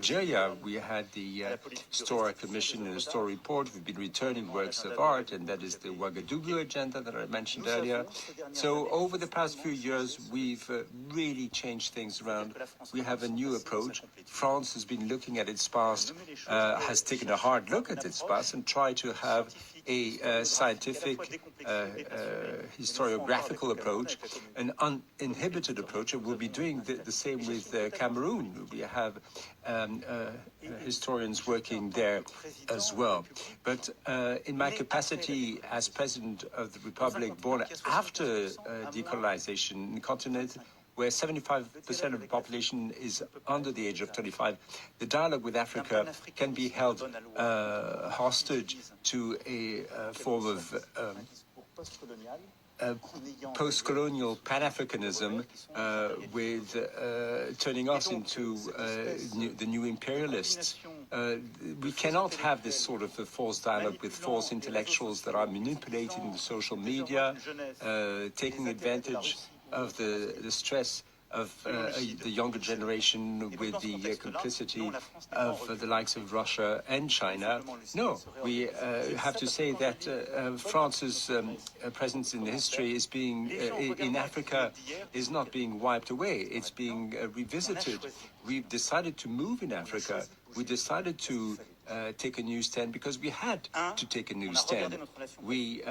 Algeria, we had the Stoa Commission and the Stoa report. We've been returning works of art, and that is the Ouagadougou agenda that I mentioned earlier. So over the past few years, we've really changed things around. We have a new approach. France has been looking at its past, has taken a hard look at its past and tried to have a scientific, historiographical approach, an uninhibited approach, and we'll be doing the same with Cameroon. We have historians working there as well. But in my capacity as President of the Republic, born after decolonization in the continent, where 75% of the population is under the age of 25, the dialogue with Africa can be held hostage to a form of post-colonial Pan-Africanism with turning us into the new imperialists. We cannot have this sort of a false dialogue with false intellectuals that are manipulating the social media, taking advantage of the stress of the younger generation with the complicity of the likes of Russia and China. No, we have to say that France's presence in history is being, in Africa, is not being wiped away. It's being revisited. We've decided to move in Africa. We decided to take a new stand because we had to take a new stand. We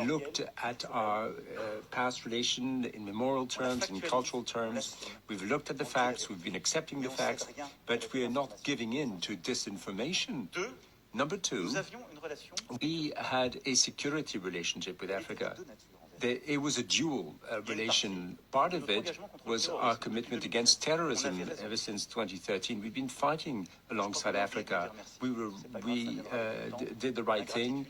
looked at our past relation in memorial terms, in cultural terms. We've looked at the facts, we've been accepting the facts, but we are not giving in to disinformation. Number two, we had a security relationship with Africa. It was a dual relation. Part of it was our commitment against terrorism ever since 2013. We've been fighting alongside Africa. We did the right thing.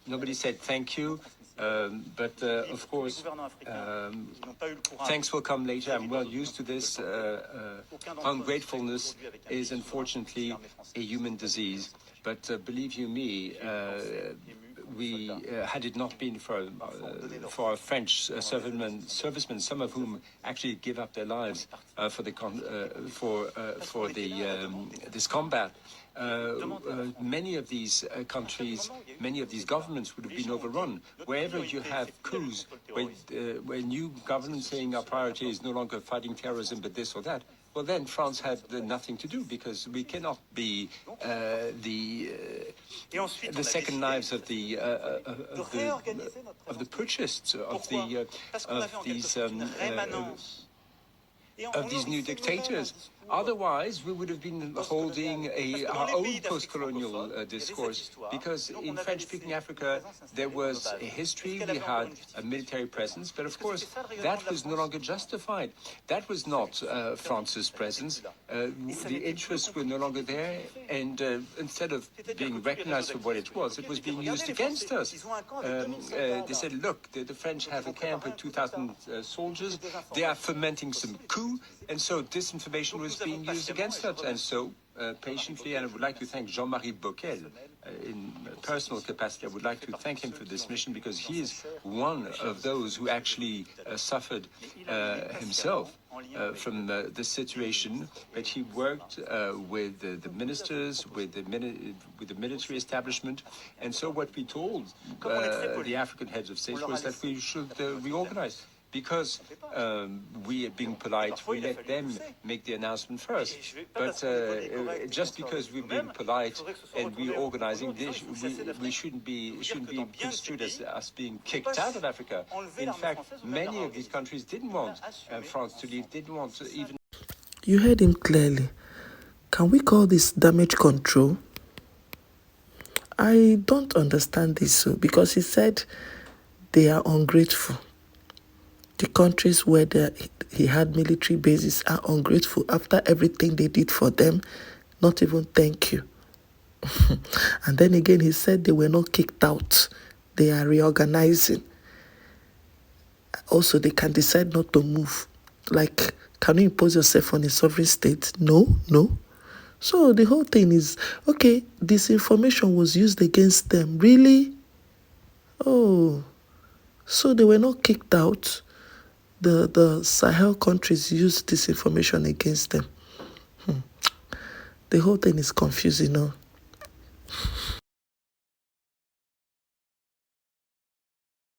Nobody said thank you. But of course, thanks will come later. I'm well used to this. Ungratefulness is unfortunately a human disease. But believe you me, we had it not been for our French servicemen, some of whom actually give up their lives for this combat. Many of these countries, many of these governments would have been overrun. Wherever you have coups, where new governments saying our priority is no longer fighting terrorism, but this or that, well, then France had nothing to do because we cannot be the second knives of the purchased of these new dictators. Otherwise, we would have been holding our own post-colonial discourse, because in French-speaking Africa, there was a history, we had a military presence, but of course, that was no longer justified. That was not France's presence. The interests were no longer there, and instead of being recognized for what it was being used against us. They said, look, the French have a camp with 2,000 soldiers, they are fomenting some coup, and so disinformation was being used against us. And so, patiently, and I would like to thank Jean-Marie Bockel in personal capacity. I would like to thank him for this mission, because he is one of those who actually suffered himself from this situation. But he worked with the ministers, with the military establishment. And so what we told the African heads of state was that we should reorganize. Because we are being polite, we let them make the announcement first. But just because we're being polite and reorganizing, we shouldn't be construed as us being kicked out of Africa. In fact, many of these countries didn't want France to leave, didn't want to even... You heard him clearly. Can we call this damage control? I don't understand this, because he said they are ungrateful. The countries where he had military bases are ungrateful after everything they did for them, not even thank you. And then again, he said they were not kicked out. They are reorganizing. Also, they can decide not to move. Like, can you impose yourself on a sovereign state? No. So the whole thing is, okay, disinformation was used against them. Really? Oh, so they were not kicked out. The Sahel countries used disinformation against them. The whole thing is confusing, no?